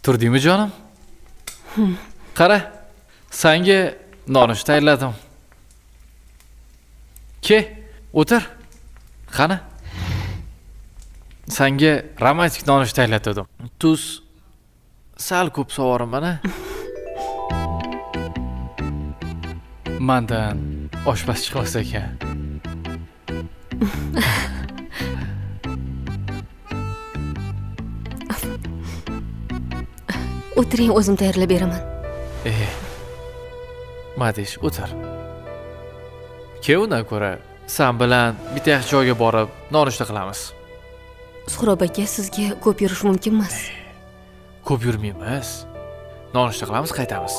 Turdingmi jonim? Qara, senga nonushta tayyorladim. Ke, o'tir. Qani? Senga romantik nonushta tayyorladim. Tuz sal ko'p sovorim-mana. Mendan oshpaz chiqmas ekan. O'tiring, o'zim tayyorlab beraman. Madish, o'tir. Undan ko'ra sen bilan bitta yaxshi joyga borib nonushta qilamiz. Suhrob aka, sizga ko'p yurish mumkin emas. Ko'p yurmaymiz. Nonushta qilamiz, qaytamiz.